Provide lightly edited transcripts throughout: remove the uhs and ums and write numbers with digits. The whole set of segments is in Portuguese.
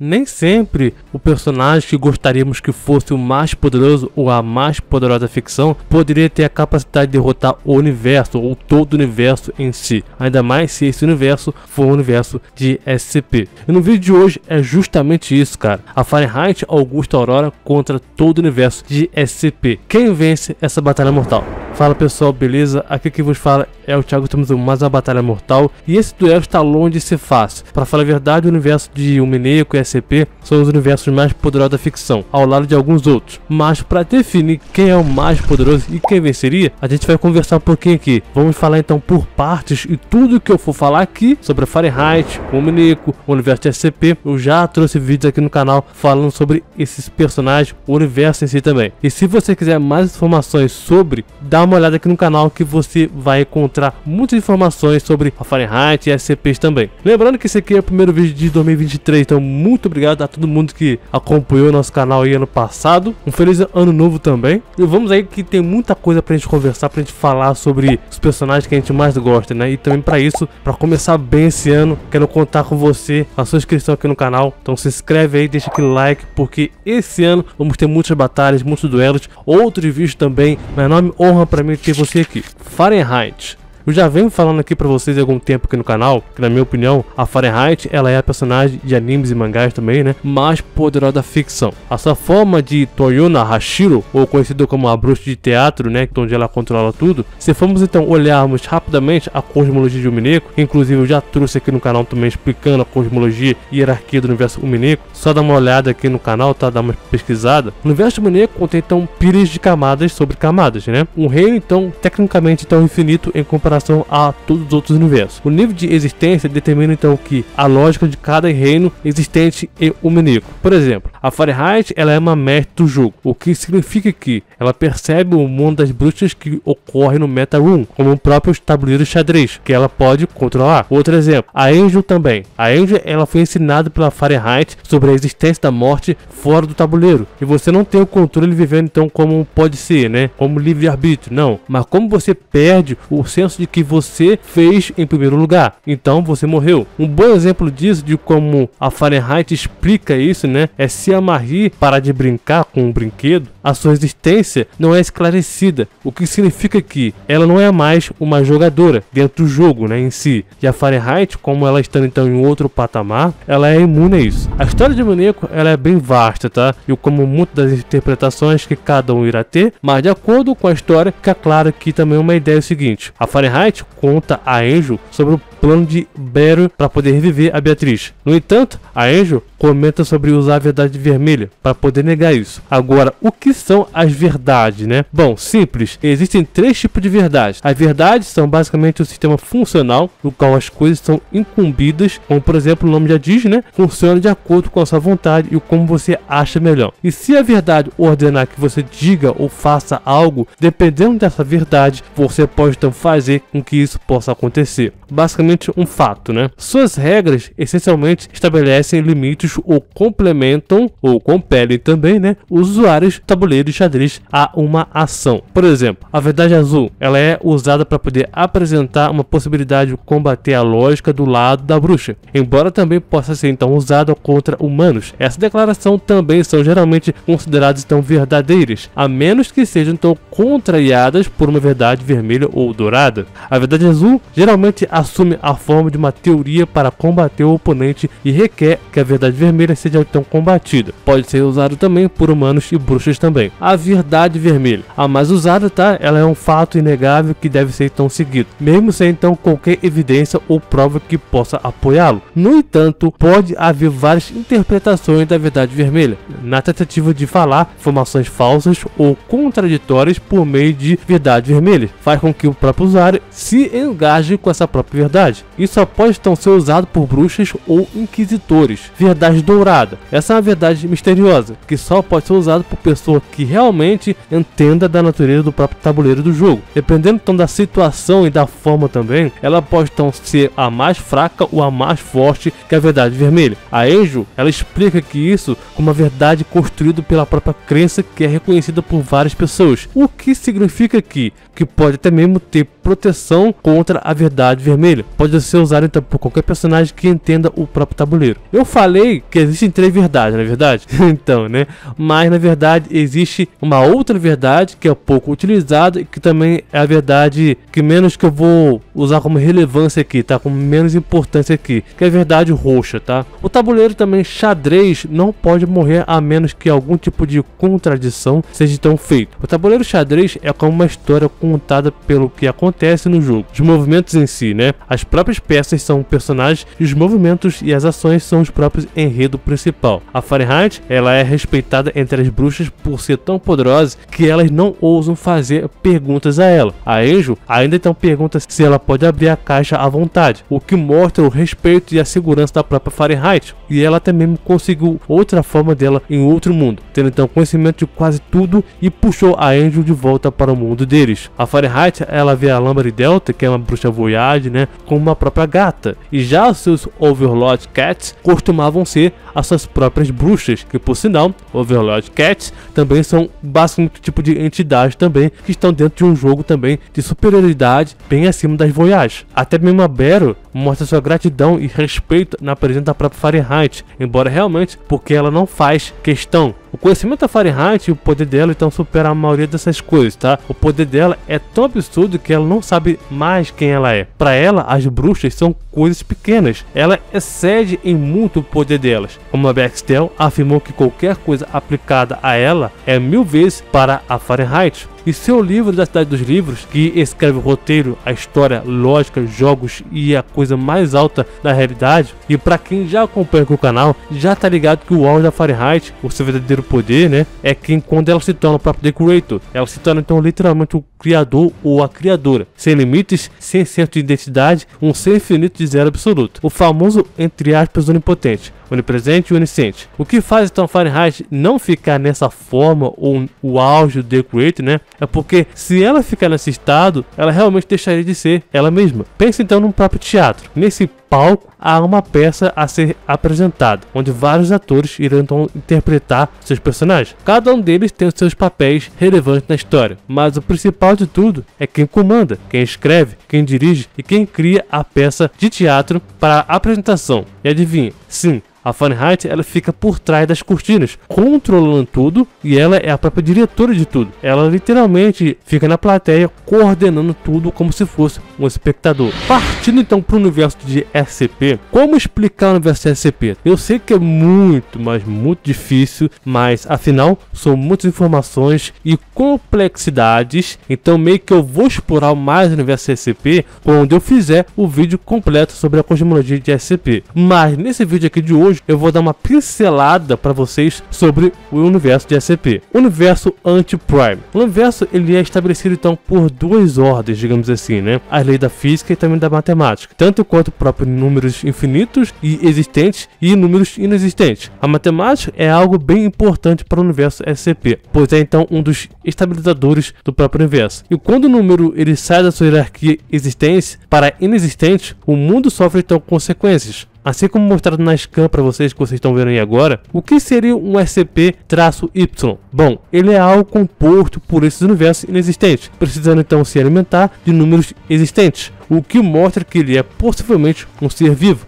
Nem sempre o personagem que gostaríamos que fosse o mais poderoso ou a mais poderosa ficção poderia ter a capacidade de derrotar o universo ou todo o universo em si, ainda mais se esse universo for um universo de SCP. E no vídeo de hoje é justamente isso, cara. A Fahrenheit Augusta Aurora contra todo o universo de SCP. Quem vence essa batalha mortal? Fala pessoal, beleza? Aqui que vos fala é o Thiago, estamos em mais uma batalha mortal e esse duelo está longe de ser fácil. Para falar a verdade, o universo de Umineko e SCP são os universos mais poderosos da ficção, ao lado de alguns outros. Mas para definir quem é o mais poderoso e quem venceria, a gente vai conversar um pouquinho aqui. Vamos falar então por partes e tudo que eu for falar aqui sobre a Fahrenheit, o Umineko, o universo de SCP, eu já trouxe vídeos aqui no canal falando sobre esses personagens, o universo em si também. E se você quiser mais informações sobre, dá uma olhada aqui no canal que você vai encontrar muitas informações sobre a Fahrenheit e SCPs também. Lembrando que esse aqui é o primeiro vídeo de 2023, então muito obrigado a todo mundo que acompanhou o nosso canal aí ano passado. Um feliz ano novo também. E vamos aí que tem muita coisa pra gente conversar, pra gente falar sobre os personagens que a gente mais gosta, né? E também pra isso, pra começar bem esse ano, quero contar com você, a sua inscrição aqui no canal. Então se inscreve aí, deixa aquele like, porque esse ano vamos ter muitas batalhas, muitos duelos, outros vídeos também. Uma enorme honra pra mim ter você aqui. Fahrenheit. Eu já venho falando aqui pra vocês há algum tempo aqui no canal, que na minha opinião, a Fahrenheit, ela é a personagem de animes e mangás também, né, mais poderosa da ficção. A sua forma de Toyona Hashiro, ou conhecido como a bruxa de teatro, né, onde ela controla tudo. Se formos então olharmos rapidamente a cosmologia de Umineko, inclusive eu já trouxe aqui no canal também explicando a cosmologia e hierarquia do universo Umineko, só dá uma olhada aqui no canal, tá, dá uma pesquisada. O universo Umineko contém então pilhas de camadas sobre camadas, né, um reino então tecnicamente então infinito em comparação a todos os outros universos. O nível de existência determina então que a lógica de cada reino existente em Umineko. Por exemplo, a Fahrenheit, ela é uma mestre do jogo, o que significa que ela percebe o mundo das bruxas que ocorre no Meta Room, como o próprio tabuleiro xadrez, que ela pode controlar. Outro exemplo, a Angel também. A Angel, ela foi ensinada pela Fahrenheit sobre a existência da morte fora do tabuleiro, e você não tem o controle vivendo então como pode ser, né, como livre-arbítrio, não, mas como você perde o senso de que você fez em primeiro lugar, então você morreu. Um bom exemplo disso, de como a Fahrenheit explica isso, né, é se a Marie parar de brincar com um brinquedo, a sua existência não é esclarecida, o que significa que ela não é mais uma jogadora dentro do jogo, né, em si. E a Fahrenheit, como ela está então em outro patamar, ela é imune a isso. A história de Umineko, ela é bem vasta, tá? E como muitas das interpretações que cada um irá ter, mas de acordo com a história, fica claro aqui também uma ideia seguinte: a Fahrenheit conta a Angel sobre o plano de Beryl para poder reviver a Beatriz. No entanto, a Angel comenta sobre usar a verdade vermelha para poder negar isso. Agora, o que são as verdades, né? Bom, simples. Existem três tipos de verdades. As verdades são basicamente o sistema funcional no qual as coisas são incumbidas, como por exemplo o nome já diz, né? Funciona de acordo com a sua vontade e como você acha melhor. E se a verdade ordenar que você diga ou faça algo, dependendo dessa verdade, você pode então fazer com que isso possa acontecer. Basicamente um fato, né? Suas regras essencialmente estabelecem limites ou complementam ou compelem também, né, os usuários do tabuleiro de xadrez a uma ação. Por exemplo, a verdade azul, ela é usada para poder apresentar uma possibilidade de combater a lógica do lado da bruxa, embora também possa ser então usada contra humanos. Essa declaração também são geralmente consideradas então verdadeiras, a menos que sejam então contrariadas por uma verdade vermelha ou dourada. A verdade azul geralmente assume a forma de uma teoria para combater o oponente e requer que a verdade vermelha seja então combatida. Pode ser usado também por humanos e bruxas também. A verdade vermelha, a mais usada, tá? Ela é um fato inegável que deve ser então seguido, mesmo sem então qualquer evidência ou prova que possa apoiá-lo. No entanto, pode haver várias interpretações da verdade vermelha, na tentativa de falar informações falsas ou contraditórias por meio de verdade vermelha. Faz com que o próprio usuário se engaje com essa própria verdade. Isso só pode então ser usado por bruxas ou inquisitores. Verdade dourada, essa é uma verdade misteriosa que só pode ser usada por pessoa que realmente entenda da natureza do próprio tabuleiro do jogo. Dependendo então da situação e da forma também, ela pode então ser a mais fraca ou a mais forte que a verdade vermelha. A Angel, ela explica que isso como uma verdade construída pela própria crença que é reconhecida por várias pessoas, o que significa que pode até mesmo ter proteção contra a verdade vermelha. pode ser usado então por qualquer personagem que entenda o próprio tabuleiro. Eu falei que existem 3 verdades, não é verdade? Então, né? Mas na verdade existe uma outra verdade que é pouco utilizada e que também é a verdade que menos que eu vou usar como relevância aqui, tá? Com menos importância aqui, que é a verdade roxa, tá? O tabuleiro também xadrez não pode morrer a menos que algum tipo de contradição seja então feito. O tabuleiro xadrez é como uma história contada pelo que acontece no jogo. Os movimentos em si, né? As próprias peças são personagens e os movimentos e as ações são os próprios enredo principal. A Fahrenheit, ela é respeitada entre as bruxas por ser tão poderosa que elas não ousam fazer perguntas a ela. A Angel ainda então pergunta se ela pode abrir a caixa à vontade, o que mostra o respeito e a segurança da própria Fahrenheit. E ela também conseguiu outra forma dela em outro mundo, tendo então conhecimento de quase tudo e puxou a Angel de volta para o mundo deles. A Fahrenheit, ela vê a Lambert Delta, que é uma bruxa voyage, né, como uma própria gata, e já os seus Overlord Cats costumavam ser as suas próprias bruxas, que por sinal, Overlord Cats também são basicamente um tipo de entidade também, que estão dentro de um jogo também de superioridade bem acima das Voyages. Até mesmo a Beryl mostra sua gratidão e respeito na presença da própria Fahrenheit, embora realmente porque ela não faz questão. O conhecimento da Fahrenheit e o poder dela então supera a maioria dessas coisas, tá? O poder dela é tão absurdo que ela não sabe mais quem ela é. Para ela, as bruxas são coisas pequenas. Ela excede em muito o poder delas. Como a Baxtel afirmou que qualquer coisa aplicada a ela é 1000 vezes para a Fahrenheit. E seu livro da Cidade dos Livros, que escreve o roteiro, a história, lógica, jogos e a coisa mais alta da realidade. E para quem já acompanha aqui o canal, já tá ligado que o auge da Fahrenheit, o seu verdadeiro poder, né, é que quando ela se torna o próprio The Creator, ela se torna então literalmente o criador ou a criadora, sem limites, sem senso de identidade, um ser infinito de zero absoluto, o famoso entre aspas onipotente, onipresente e onisciente. O que faz então a Fahrenheit não ficar nessa forma ou o auge do The Creator, né, é porque se ela ficar nesse estado, ela realmente deixaria de ser ela mesma. Pense então num próprio teatro. Nesse palco há uma peça a ser apresentada, onde vários atores irão então interpretar seus personagens. Cada um deles tem os seus papéis relevantes na história, mas o principal de tudo é quem comanda, quem escreve, quem dirige e quem cria a peça de teatro para a apresentação. E adivinha? Sim, a Fahrenheit, ela fica por trás das cortinas, controlando tudo, e ela é a própria diretora de tudo. Ela literalmente fica na plateia, coordenando tudo como se fosse um espectador. Partindo então para o universo de SCP, como explicar o universo de SCP? Eu sei que é muito, mas muito difícil, mas afinal são muitas informações e complexidades, então meio que eu vou explorar mais o universo de SCP quando eu fizer o vídeo completo sobre a cosmologia de SCP. Mas nesse vídeo aqui de hoje, eu vou dar uma pincelada para vocês sobre o universo de SCP. Universo Anti-Prime. O universo, ele é estabelecido então por duas ordens, digamos assim, né? A lei da física e também da matemática, tanto quanto próprios números infinitos e existentes e números inexistentes. A matemática é algo bem importante para o universo SCP, pois é então um dos estabilizadores do próprio universo. E quando o número ele sai da sua hierarquia existente para inexistente, o mundo sofre então consequências. Assim como mostrado na scan para vocês que vocês estão vendo aí agora, o que seria um SCP-Y? Bom, ele é algo composto por esses universos inexistentes, precisando então se alimentar de números existentes, o que mostra que ele é possivelmente um ser vivo.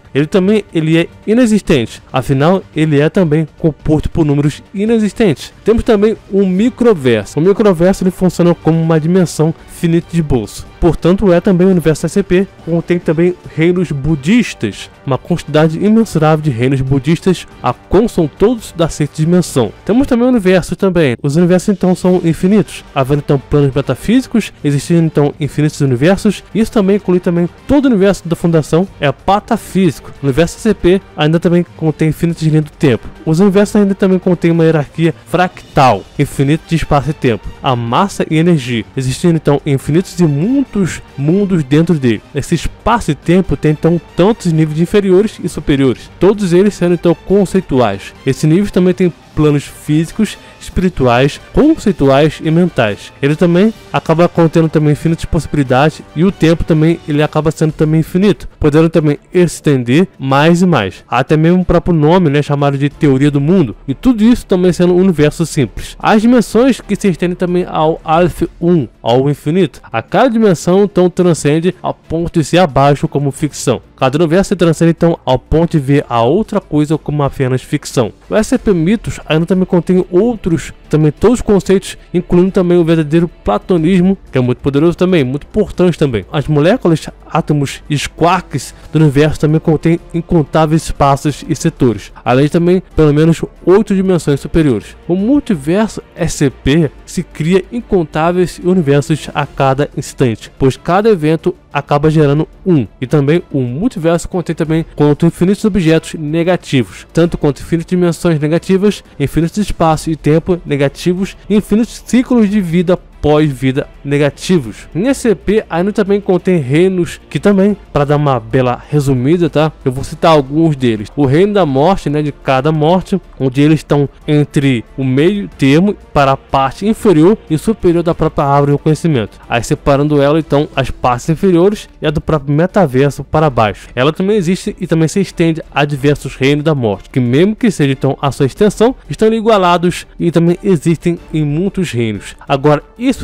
Ele é inexistente, afinal ele é também composto por números inexistentes. Temos também um microverso. O microverso ele funciona como uma dimensão finita de bolso. Portanto, é também o universo SCP, contém também reinos budistas, uma quantidade imensurável de reinos budistas, a qual são todos da sexta dimensão. Temos também o universo também. Os universos então são infinitos, havendo então planos metafísicos, existindo então infinitos universos. Isso também inclui também todo o universo da Fundação é patafísico. O universo SCP ainda também contém infinitos linhas do tempo. Os universos ainda também contêm uma hierarquia fractal, infinito de espaço e tempo, a massa e energia, existindo então infinitos e muitos mundos dentro dele. Esse espaço e tempo tem então tantos níveis inferiores e superiores, todos eles sendo então conceituais. Esses níveis também têm planos físicos, espirituais, conceituais e mentais. Ele também acaba contendo também infinitas possibilidades e o tempo também ele acaba sendo também infinito, podendo também estender mais e mais. Até mesmo o próprio nome, né, chamado de teoria do mundo, e tudo isso também sendo um universo simples. As dimensões que se estendem também ao Aleph 1, ao infinito. A cada dimensão então transcende ao ponto de ser abaixo como ficção. Cada universo se transcende então ao ponto de ver a outra coisa como apenas ficção. O SCP-Mythos ainda também contém outros, também todos os conceitos, incluindo também o verdadeiro platonismo, que é muito poderoso também, muito importante também. As moléculas, átomos e os quarks do universo também contêm incontáveis espaços e setores, além de também pelo menos 8 dimensões superiores. O multiverso SCP se cria incontáveis universos a cada instante, pois cada evento acaba gerando um, e também o multiverso contém também quanto infinitos objetos negativos, tanto quanto infinitas dimensões negativas, infinitos espaços e tempo negativos e infinitos ciclos de vida pós-vida negativos. Em SCP ainda também contém reinos que também, para dar uma bela resumida, tá? Eu vou citar alguns deles. O reino da morte, né, de cada morte, onde eles estão entre o meio termo para a parte inferior e superior da própria árvore do conhecimento, aí separando ela então as partes inferiores e a do próprio metaverso para baixo. Ela também existe e também se estende a diversos reinos da morte, que mesmo que seja então a sua extensão, estão igualados e também existem em muitos reinos. Agora,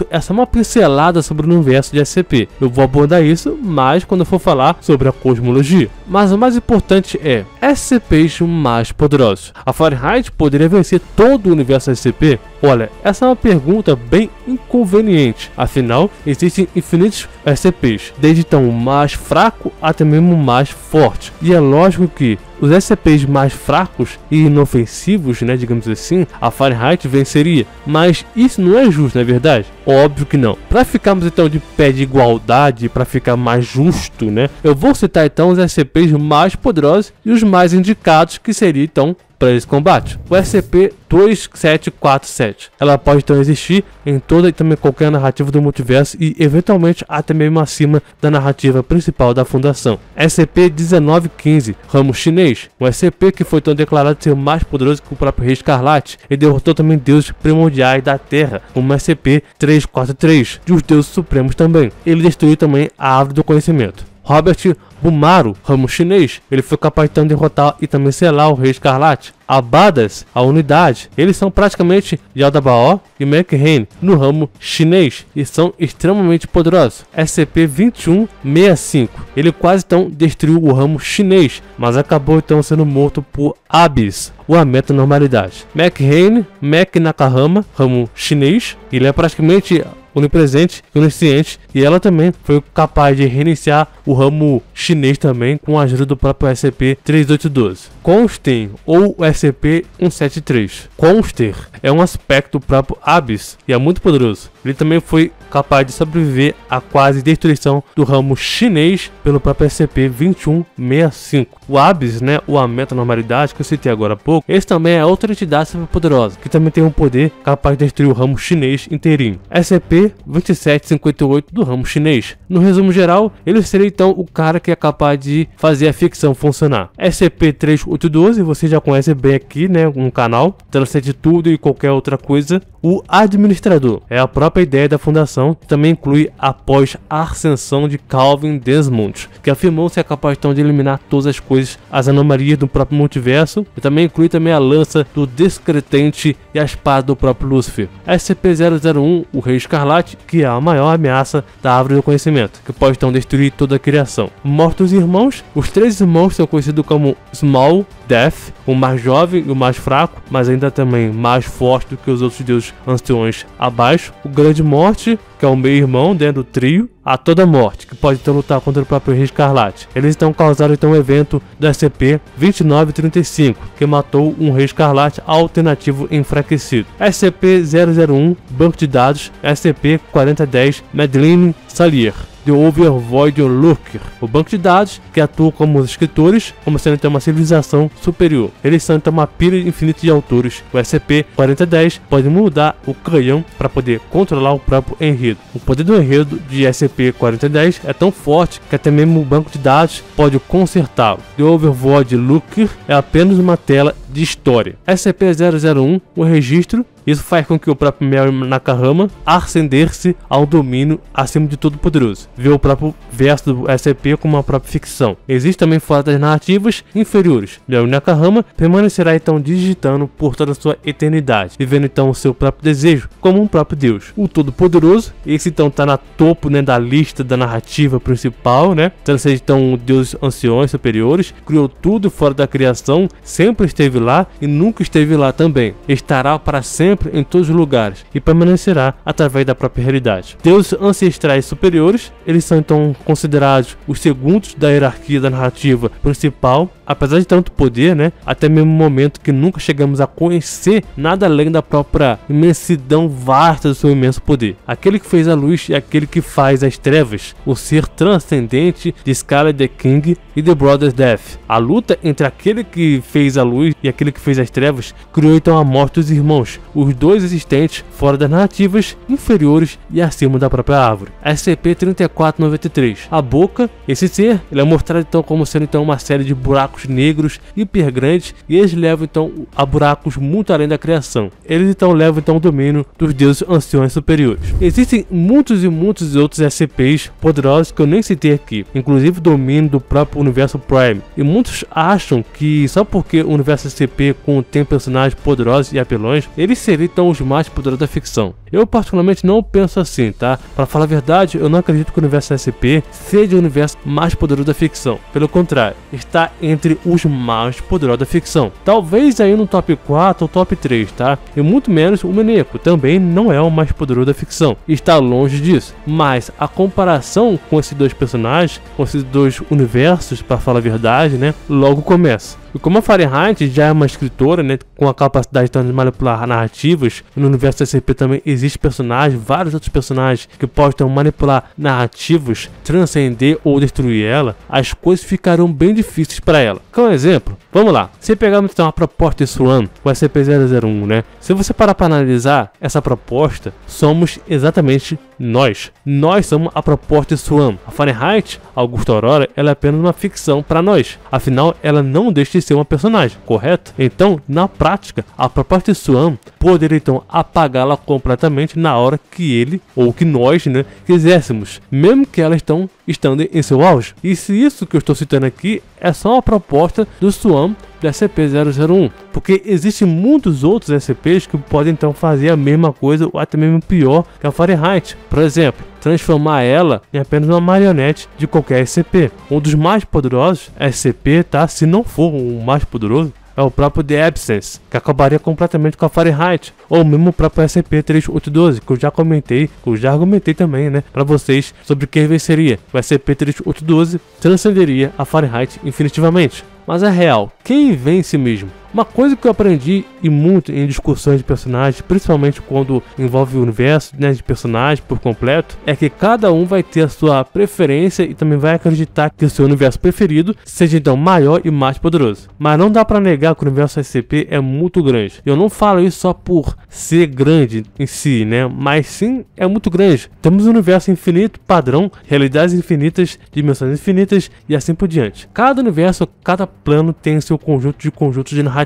essa é uma pincelada sobre o universo de SCP. Eu vou abordar isso mais quando eu for falar sobre a cosmologia. Mas o mais importante é SCPs mais poderosos. A Fahrenheit poderia vencer todo o universo SCP? Olha, essa é uma pergunta bem inconveniente. Afinal, existem infinitos SCPs, desde então o mais fraco até mesmo o mais forte. E é lógico que os SCPs mais fracos e inofensivos, né, digamos assim, a Fahrenheit venceria. Mas isso não é justo, não é verdade? Óbvio que não. Para ficarmos então de pé de igualdade, para ficar mais justo, né, eu vou citar então os SCPs mais poderosos e os mais indicados, que seria então para esse combate. O SCP-2747. Ela pode então existir em toda e também qualquer narrativa do multiverso e eventualmente até mesmo acima da narrativa principal da fundação. SCP-1915, ramo chinês. Um SCP que foi então declarado ser mais poderoso que o próprio Rei Escarlate e derrotou também deuses primordiais da Terra, como SCP-343, de os deuses supremos também. Ele destruiu também a árvore do conhecimento. Robert Bumaru, ramo chinês, ele foi capaz de derrotar e também selar o Rei Escarlate. Abadas, a unidade, eles são praticamente Yaldabaoth e McHane no ramo chinês e são extremamente poderosos. SCP-2165, ele quase então destruiu o ramo chinês, mas acabou então sendo morto por Abyss, ou a meta-normalidade. McHane, Mac Nakahama, ramo chinês, ele é praticamente onipresente e onisciente, e ela também foi capaz de reiniciar o ramo chinês também com a ajuda do próprio SCP-3812. Constant, ou SCP-173. Conster é um aspecto do próprio Abyss e é muito poderoso. Ele também foi capaz de sobreviver à quase destruição do ramo chinês pelo próprio SCP-2165. O Abyss, né, ou a meta-normalidade que eu citei agora há pouco, esse também é outra entidade super poderosa, que também tem um poder capaz de destruir o ramo chinês inteirinho. SCP-2758 do ramo chinês. No resumo geral, ele seria então o cara que é capaz de fazer a ficção funcionar. SCP-3812, você já conhece bem aqui, né, no canal, transcende de tudo e qualquer outra coisa. O administrador é a própria ideia da fundação, que também inclui após a ascensão de Calvin Desmond, que afirmou ser capaz então de eliminar todas as coisas, as anomalias do próprio multiverso, e também inclui também a lança do Descretente e a espada do próprio Lúcifer. SCP-001, o Rei Escarlate, que é a maior ameaça da árvore do conhecimento, que pode então destruir toda a criação. Mortos irmãos, os 3 irmãos são conhecidos como Small Death, o mais jovem e o mais fraco, mas ainda também mais forte do que os outros deuses anciões abaixo. O Grande Morte, que é o meio-irmão dentro do trio. A Toda Morte, que pode então lutar contra o próprio Rei Escarlate. Eles então causaram então um evento do SCP-2935, que matou um Rei Escarlate alternativo enfraquecido. SCP-001, banco de dados. SCP-4010, Madeline Salier, The Overvoid Lurker, o banco de dados que atua como os escritores, como sendo então uma civilização superior. Eles são então uma pilha infinita de autores. O SCP-4010 pode mudar o canhão para poder controlar o próprio enredo. O poder do enredo de SCP-4010 é tão forte que até mesmo o banco de dados pode consertá-lo. The Overvoid Lurker é apenas uma tela de história. SCP-001, o registro. Isso faz com que o próprio Mary Nakahama ascender-se ao domínio acima de todo poderoso. Vê o próprio verso do SCP como uma própria ficção. Existe também fora das narrativas inferiores. Mary Nakahama permanecerá então digitando por toda a sua eternidade, vivendo então o seu próprio desejo, como um próprio Deus. O Todo-Poderoso, esse então está na topo, né, da lista da narrativa principal, né? Então seja então deuses anciões superiores, criou tudo fora da criação, sempre esteve lá e nunca esteve lá também. Estará para sempre em todos os lugares e permanecerá através da própria realidade. Deuses ancestrais superiores, eles são então considerados os segundos da hierarquia da narrativa principal, apesar de tanto poder, né, até mesmo o momento que nunca chegamos a conhecer nada além da própria imensidão vasta do seu imenso poder. Aquele que fez a luz e aquele que faz as trevas, o ser transcendente de Scarlet the King e The Brothers Death. A luta entre aquele que fez a luz e aquele que fez as trevas criou então a morte dos irmãos, os dois existentes fora das narrativas inferiores e acima da própria árvore. SCP-3493. A boca, esse ser, ele é mostrado então como sendo então uma série de buracos negros hiper grandes, e eles levam então a buracos muito além da criação. Eles então levam então o domínio dos deuses anciões superiores. Existem muitos e muitos outros SCPs poderosos que eu nem citei aqui, inclusive o domínio do próprio universo Prime, e muitos acham que só porque o universo SCP contém personagens poderosos e apelões, eles seriam então os mais poderosos da ficção. Eu particularmente não penso assim, tá? Para falar a verdade, eu não acredito que o universo SCP seja o universo mais poderoso da ficção. Pelo contrário, está entre os mais poderosos da ficção. Talvez aí no top 4 ou top 3, tá? E muito menos o Maníaco, também não é o mais poderoso da ficção. Está longe disso. Mas a comparação com esses dois personagens, com esses dois universos, para falar a verdade, né? Logo começa. E como a Fahrenheit já é uma escritora, né, com a capacidade então, de manipular narrativas, no universo SCP também existe personagens, vários outros personagens que podem então, manipular narrativas, transcender ou destruir ela, as coisas ficarão bem difíceis para ela. Como exemplo, vamos lá, se pegarmos então a proposta de Swan, o SCP-001, né, se você parar para analisar essa proposta, somos exatamente nós. Nós somos a proposta de Swan. A Fahrenheit, Augusta Aurora, ela é apenas uma ficção para nós. Afinal, ela não deixa de ser uma personagem, correto? Então, na prática, a proposta de Swan poderia então apagá-la completamente na hora que ele, ou que nós, né, quiséssemos, mesmo que ela estando em seu auge. E se isso que eu estou citando aqui é só uma proposta do Swan do SCP-001, porque existem muitos outros SCPs que podem então fazer a mesma coisa ou até mesmo pior que a Fahrenheit. Por exemplo, transformar ela em apenas uma marionete de qualquer SCP. Um dos mais poderosos SCP, tá? Se não for o mais poderoso, é o próprio The Absence, que acabaria completamente com a Fahrenheit, ou mesmo o próprio SCP-3812, que eu já comentei, que eu já argumentei também, né, para vocês sobre quem venceria. O SCP-3812 transcenderia a Fahrenheit infinitivamente. Mas é real, quem vence mesmo? Uma coisa que eu aprendi e muito em discussões de personagens, principalmente quando envolve o universo, né, de personagens por completo, é que cada um vai ter a sua preferência e também vai acreditar que o seu universo preferido seja então maior e mais poderoso. Mas não dá para negar que o universo SCP é muito grande. Eu não falo isso só por ser grande em si, né, mas sim é muito grande. Temos um universo infinito, padrão, realidades infinitas, dimensões infinitas e assim por diante. Cada universo, cada plano tem seu conjunto de narrativas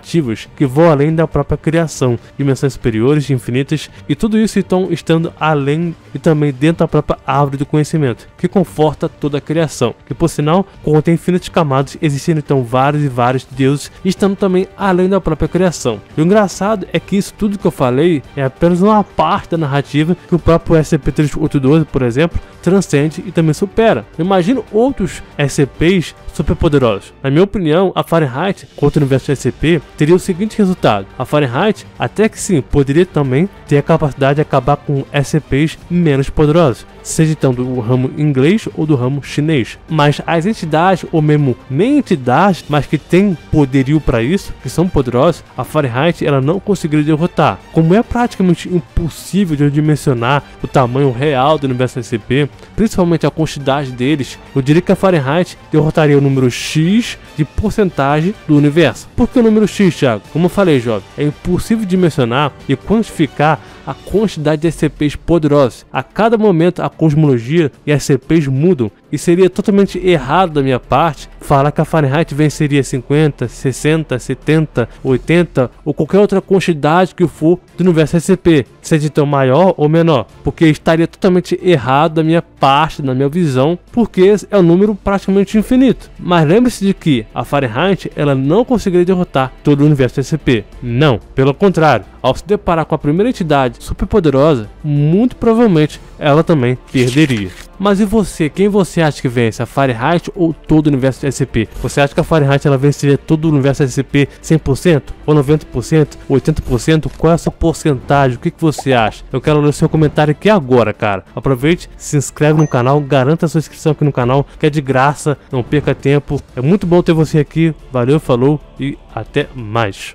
que vão além da própria criação, dimensões superiores, infinitas, e tudo isso então estando além e também dentro da própria árvore do conhecimento, que conforta toda a criação, que por sinal contém infinitas camadas, existindo então vários e vários deuses, estando também além da própria criação. E o engraçado é que isso tudo que eu falei é apenas uma parte da narrativa que o próprio SCP-3812, por exemplo, transcende e também supera. Imagino outros SCPs superpoderosos. Na minha opinião, a Fahrenheit contra o universo SCP teria o seguinte resultado: a Fahrenheit, até que sim, poderia também ter a capacidade de acabar com SCPs menos poderosos, seja então do ramo inglês ou do ramo chinês. Mas as entidades, ou mesmo nem entidades, mas que têm poderio para isso, que são poderosas, a Fahrenheit ela não conseguiria derrotar. Como é praticamente impossível de dimensionar o tamanho real do universo SCP, principalmente a quantidade deles, eu diria que a Fahrenheit derrotaria o número X de porcentagem do universo. Por que o número X, Thiago? Como eu falei, jovem, é impossível dimensionar e quantificar a quantidade de SCPs poderosos. A cada momento a cosmologia e as SCPs mudam e seria totalmente errado da minha parte falar que a Fahrenheit venceria 50, 60, 70, 80 ou qualquer outra quantidade que for do universo SCP, seja então maior ou menor, porque estaria totalmente errado da minha parte, na minha visão, porque é um número praticamente infinito. Mas lembre-se de que a Fahrenheit ela não conseguiria derrotar todo o universo SCP. Não, pelo contrário, ao se deparar com a primeira entidade super poderosa, muito provavelmente ela também perderia. Mas e você? Quem você acha que vence? A Fahrenheit ou todo o universo SCP? Você acha que a Fahrenheit ela venceria todo o universo SCP 100%? Ou 90%? 80%? Qual é a sua porcentagem? O que você acha? Eu quero ler o seu comentário aqui agora, cara. Aproveite, se inscreve no canal, garanta a sua inscrição aqui no canal, que é de graça, não perca tempo. É muito bom ter você aqui. Valeu, falou e até mais.